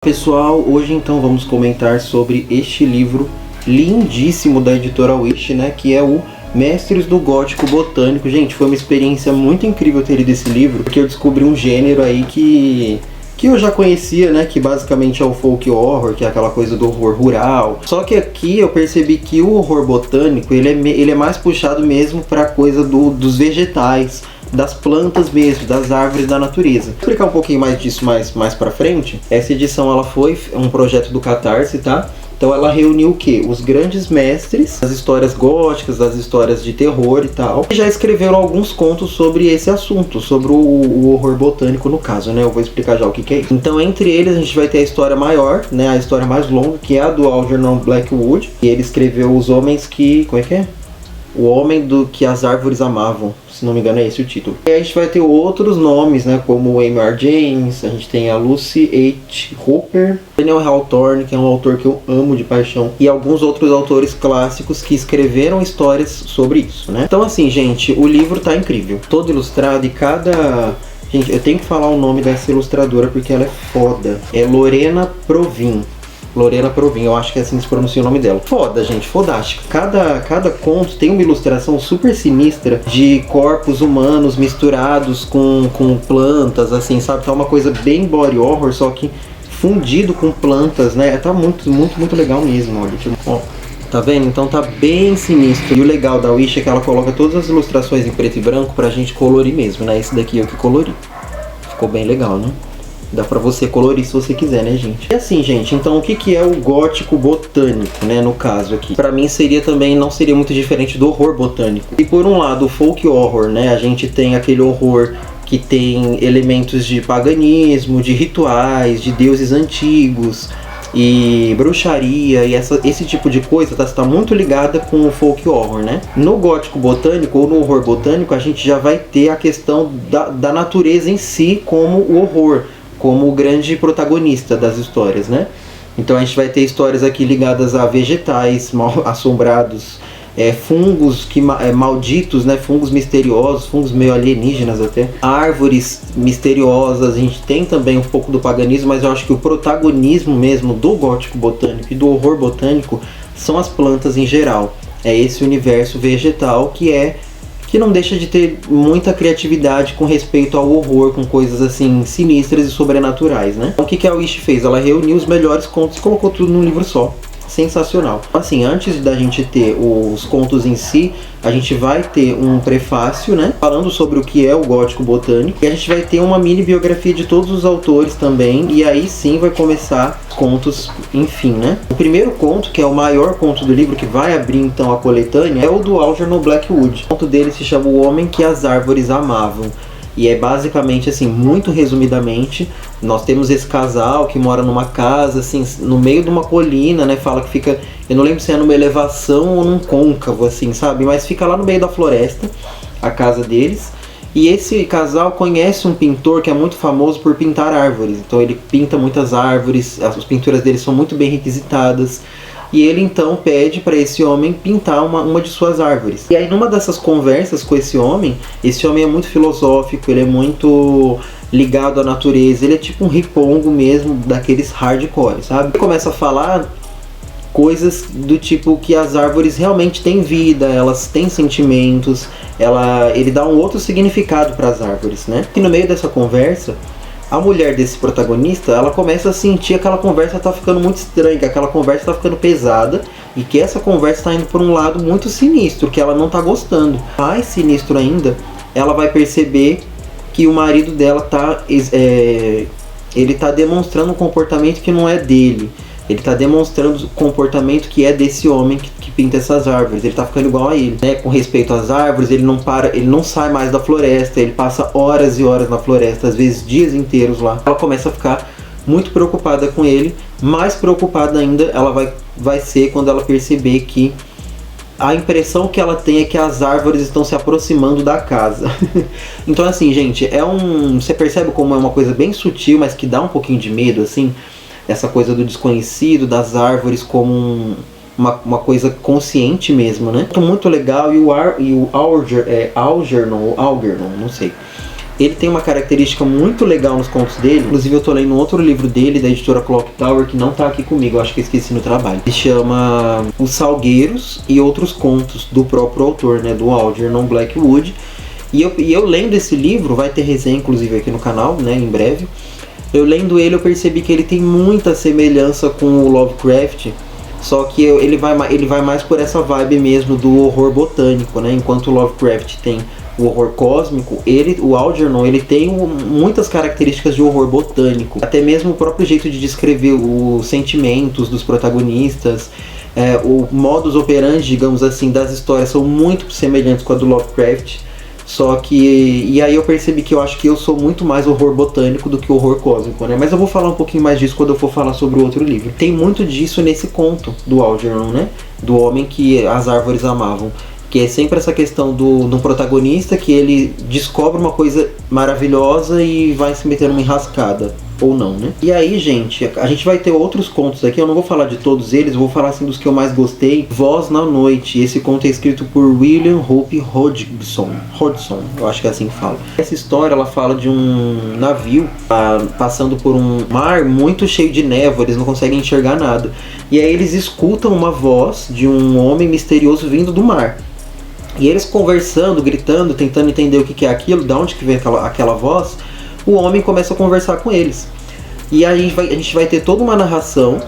Pessoal, hoje então vamos comentar sobre este livro lindíssimo da editora Wish, né, que é o Mestres do Gótico Botânico. Gente, foi uma experiência muito incrível ter lido esse livro, porque eu descobri um gênero aí que eu já conhecia, né, que basicamente é o folk horror, que é aquela coisa do horror rural. Só que aqui eu percebi que o horror botânico, ele é mais puxado mesmo para a coisa dos vegetais, das plantas mesmo, das árvores da natureza. Vou explicar um pouquinho mais disso mais pra frente. Essa edição ela foi um projeto do Catarse, tá? Então ela reuniu o quê? Os grandes mestres das histórias góticas, das histórias de terror e tal. E já escreveram alguns contos sobre esse assunto, sobre o horror botânico no caso, né? Eu vou explicar já o que é isso. Então entre eles a gente vai ter a história maior, né? A história mais longa, que é a do Algernon Blackwood. E ele escreveu Os Homens que... como é que é? O Homem do que as Árvores Amavam, se não me engano é esse o título. E aí a gente vai ter outros nomes, né, como o A.M.R. James, a gente tem a Lucy H. Hooper, Daniel Hawthorne, que é um autor que eu amo de paixão, e alguns outros autores clássicos que escreveram histórias sobre isso, né. Então assim, gente, o livro tá incrível, todo ilustrado e cada... Gente, eu tenho que falar o nome dessa ilustradora porque ela é foda. É Lorena Provin. Lorena Provin, eu acho que é assim que se pronuncia o nome dela. Foda, gente, fodástica. Cada conto tem uma ilustração super sinistra de corpos humanos misturados com plantas, assim, sabe? Tá uma coisa bem body horror, só que fundido com plantas, né? Tá muito legal mesmo, olha. Tipo, ó, tá vendo? Então tá bem sinistro. E o legal da Wish é que ela coloca todas as ilustrações em preto e branco pra gente colorir mesmo, né? Esse daqui eu que colori. Ficou bem legal, né? Dá pra você colorir se você quiser, né, gente? E assim, gente, então o que é o gótico botânico, né, no caso aqui? Pra mim seria também, não seria muito diferente do horror botânico. E por um lado, o folk horror, né, a gente tem aquele horror que tem elementos de paganismo, de rituais, de deuses antigos e bruxaria e esse tipo de coisa tá muito ligada com o folk horror, né? No gótico botânico ou no horror botânico a gente já vai ter a questão da natureza em si como o horror, como o grande protagonista das histórias, né? Então a gente vai ter histórias aqui ligadas a vegetais mal assombrados, fungos malditos, né? Fungos misteriosos, fungos meio alienígenas até, árvores misteriosas. A gente tem também um pouco do paganismo, mas eu acho que o protagonismo mesmo do gótico botânico e do horror botânico são as plantas em geral. É esse universo vegetal que não deixa de ter muita criatividade com respeito ao horror, com coisas assim sinistras e sobrenaturais, né? Então, o que a Wish fez? Ela reuniu os melhores contos e colocou tudo num livro só. Sensacional. Assim, antes da gente ter os contos em si, a gente vai ter um prefácio, né, falando sobre o que é o gótico botânico, e a gente vai ter uma mini biografia de todos os autores também, e aí sim vai começar contos, enfim, né. O primeiro conto, que é o maior conto do livro, que vai abrir então a coletânea, é o do Algernon Blackwood. O conto dele se chama O Homem que as Árvores Amavam. E é basicamente assim, muito resumidamente, nós temos esse casal que mora numa casa, assim, no meio de uma colina, né, fala que fica, eu não lembro se é numa elevação ou num côncavo, assim, sabe, mas fica lá no meio da floresta, a casa deles, e esse casal conhece um pintor que é muito famoso por pintar árvores, então ele pinta muitas árvores, as pinturas dele são muito bem requisitadas, e ele então pede para esse homem pintar uma de suas árvores. E aí numa dessas conversas com esse homem é muito filosófico, ele é muito ligado à natureza, ele é tipo um ripongo mesmo, daqueles hardcore, sabe? Ele começa a falar coisas do tipo que as árvores realmente têm vida, elas têm sentimentos, ele dá um outro significado para as árvores, né? E no meio dessa conversa, a mulher desse protagonista, ela começa a sentir que aquela conversa tá ficando muito estranha, que aquela conversa tá ficando pesada e que essa conversa tá indo por um lado muito sinistro, que ela não tá gostando. Mais sinistro ainda, ela vai perceber que o marido dela ele tá demonstrando um comportamento que não é dele. Ele tá demonstrando o comportamento que é desse homem que pinta essas árvores. Ele tá ficando igual a ele, né? Com respeito às árvores, ele não sai mais da floresta, ele passa horas e horas na floresta, às vezes dias inteiros lá. Ela começa a ficar muito preocupada com ele, mais preocupada ainda ela vai ser quando ela perceber que a impressão que ela tem é que as árvores estão se aproximando da casa. Então assim, gente, você percebe como é uma coisa bem sutil, mas que dá um pouquinho de medo, assim, essa coisa do desconhecido, das árvores como uma coisa consciente mesmo, né? Muito legal. E o Algernon, não sei. Ele tem uma característica muito legal nos contos dele. Inclusive eu tô lendo um outro livro dele, da editora Clock Tower, que não tá aqui comigo, eu acho que eu esqueci no trabalho. Ele chama Os Salgueiros e Outros Contos, do próprio autor, né, do Algernon Blackwood. E eu lendo esse livro, vai ter resenha inclusive aqui no canal, né, em breve. Eu lendo ele, eu percebi que ele tem muita semelhança com o Lovecraft, só que ele vai mais por essa vibe mesmo do horror botânico, né? Enquanto o Lovecraft tem o horror cósmico, o Algernon, ele tem muitas características de horror botânico. Até mesmo o próprio jeito de descrever os sentimentos dos protagonistas, o modus operandi, digamos assim, das histórias são muito semelhantes com a do Lovecraft. Só que... E aí eu percebi que eu acho que eu sou muito mais horror botânico do que horror cósmico, né? Mas eu vou falar um pouquinho mais disso quando eu for falar sobre o outro livro. Tem muito disso nesse conto do Algernon, né? Do homem que as árvores amavam. Que é sempre essa questão do protagonista, que ele descobre uma coisa maravilhosa e vai se meter numa enrascada. Ou não, né? E aí, gente, a gente vai ter outros contos aqui. Eu não vou falar de todos eles, vou falar assim dos que eu mais gostei. Voz na Noite. Esse conto é escrito por William Hope Hodgson, eu acho que é assim que fala. Essa história, ela fala de um navio passando por um mar muito cheio de névoa. Eles não conseguem enxergar nada. E aí eles escutam uma voz de um homem misterioso vindo do mar. E eles conversando, gritando, tentando entender o que é aquilo, de onde que vem aquela voz. O homem começa a conversar com eles. E aí a gente vai ter toda uma narração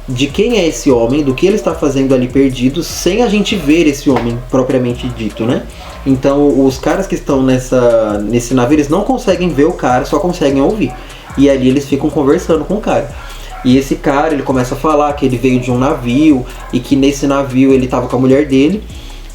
de quem é esse homem, do que ele está fazendo ali perdido, sem a gente ver esse homem propriamente dito, né? Então os caras que estão nesse navio, eles não conseguem ver o cara, só conseguem ouvir. E ali eles ficam conversando com o cara. E esse cara, ele começa a falar que ele veio de um navio, e que nesse navio ele estava com a mulher dele.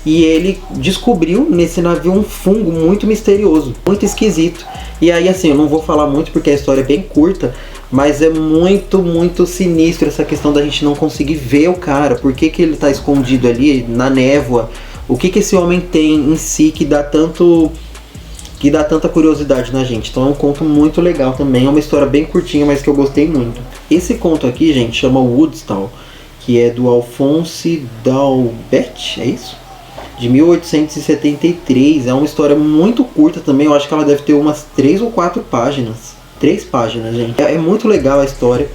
E ele descobriu nesse navio um fungo muito misterioso, muito esquisito. E aí, assim, eu não vou falar muito porque a história é bem curta, mas é muito, muito sinistro essa questão da gente não conseguir ver o cara. Por que ele está escondido ali na névoa? O que esse homem tem em si que dá tanta curiosidade na gente? Então é um conto muito legal também, é uma história bem curtinha, mas que eu gostei muito. Esse conto aqui, gente, chama Woodstown, que é do Alphonse D'Albert, é isso? De 1873, é uma história muito curta também, eu acho que ela deve ter umas 3 ou 4 páginas. 3 páginas, gente. É muito legal a história,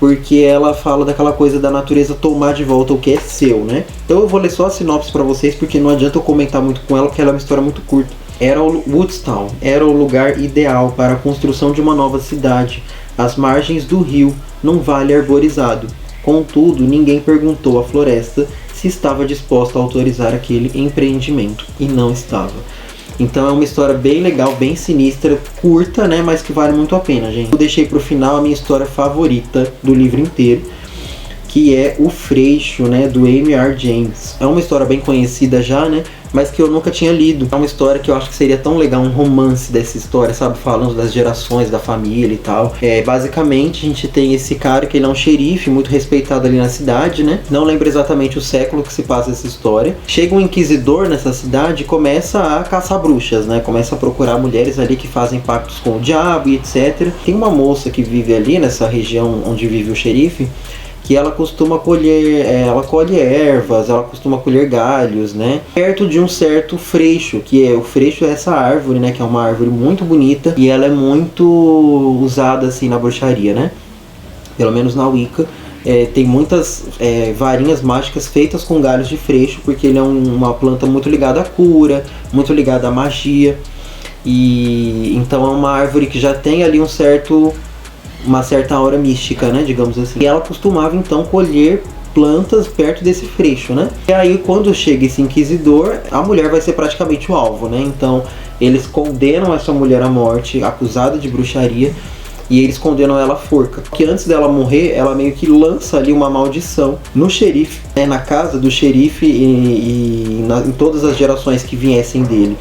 porque ela fala daquela coisa da natureza tomar de volta o que é seu, né? Então eu vou ler só a sinopse pra vocês, porque não adianta eu comentar muito com ela, porque ela é uma história muito curta. Woodstown era o lugar ideal para a construção de uma nova cidade, às margens do rio, num vale arborizado. Contudo, ninguém perguntou à floresta se estava disposta a autorizar aquele empreendimento, e não estava. Então é uma história bem legal, bem sinistra, curta, né, mas que vale muito a pena, gente. Eu deixei pro final a minha história favorita do livro inteiro, que é O Freixo, né, do Amy R. James. É uma história bem conhecida já, né, mas que eu nunca tinha lido. É uma história que eu acho que seria tão legal, um romance dessa história, sabe, falando das gerações da família e tal. Basicamente a gente tem esse cara que ele é um xerife muito respeitado ali na cidade, né, não lembro exatamente o século que se passa essa história. Chega um inquisidor nessa cidade e começa a caçar bruxas, né, começa a procurar mulheres ali que fazem pactos com o diabo e etc. Tem uma moça que vive ali nessa região onde vive o xerife, que ela costuma colher, ela colhe ervas, ela costuma colher galhos, né? Perto de um certo freixo, o freixo é essa árvore, né? Que é uma árvore muito bonita e ela é muito usada assim na bruxaria, né? Pelo menos na Wicca. Tem muitas varinhas mágicas feitas com galhos de freixo, porque ele é uma planta muito ligada à cura, muito ligada à magia. E então é uma árvore que já tem ali uma certa aura mística, né, digamos assim. E ela costumava então colher plantas perto desse freixo, né? E aí quando chega esse inquisidor, a mulher vai ser praticamente o alvo, né? Então eles condenam essa mulher à morte, acusada de bruxaria, e eles condenam ela à forca. Porque antes dela morrer, ela meio que lança ali uma maldição no xerife, né, na casa do xerife em todas as gerações que viessem dele.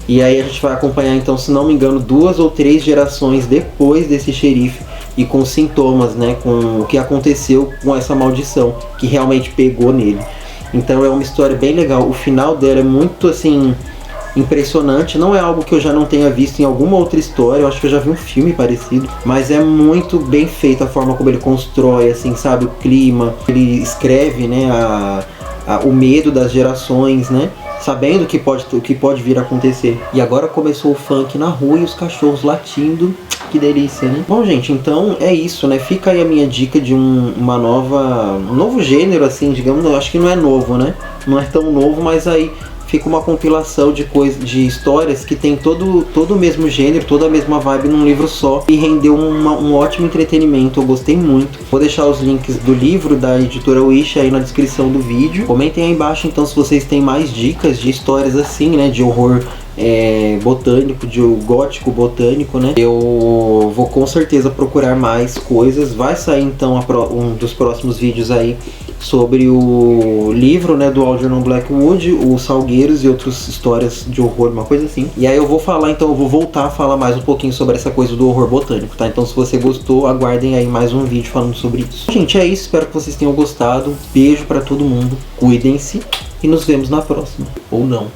E aí a gente vai acompanhar então, se não me engano, 2 ou 3 gerações depois desse xerife, e com sintomas, né, com o que aconteceu com essa maldição que realmente pegou nele. Então é uma história bem legal. O final dela é muito assim impressionante. Não é algo que eu já não tenha visto em alguma outra história. Eu acho que eu já vi um filme parecido, mas é muito bem feito a forma como ele constrói, assim, sabe, o clima. Ele escreve, né, o medo das gerações, né? sabendo o que pode vir a acontecer. E agora começou o funk na rua e os cachorros latindo. Que delícia, né? Bom, gente, então é isso, né? Fica aí a minha dica de um novo gênero, assim, digamos. Eu acho que não é novo, né? Não é tão novo, mas aí fica uma compilação de histórias que tem todo o mesmo gênero, toda a mesma vibe num livro só, e rendeu um ótimo entretenimento. Eu gostei muito. Vou deixar os links do livro da editora Wish aí na descrição do vídeo. Comentem aí embaixo então se vocês têm mais dicas de histórias assim, né, de horror botânico, de gótico botânico, né? Eu vou com certeza procurar mais coisas. Vai sair então um dos próximos vídeos aí sobre o livro, né, do Algernon Blackwood, os Salgueiros e outras histórias de horror, uma coisa assim. E aí eu vou voltar a falar mais um pouquinho sobre essa coisa do horror botânico, tá? Então se você gostou, aguardem aí mais um vídeo falando sobre isso. Gente, é isso, espero que vocês tenham gostado. Beijo pra todo mundo, cuidem-se e nos vemos na próxima. Ou não.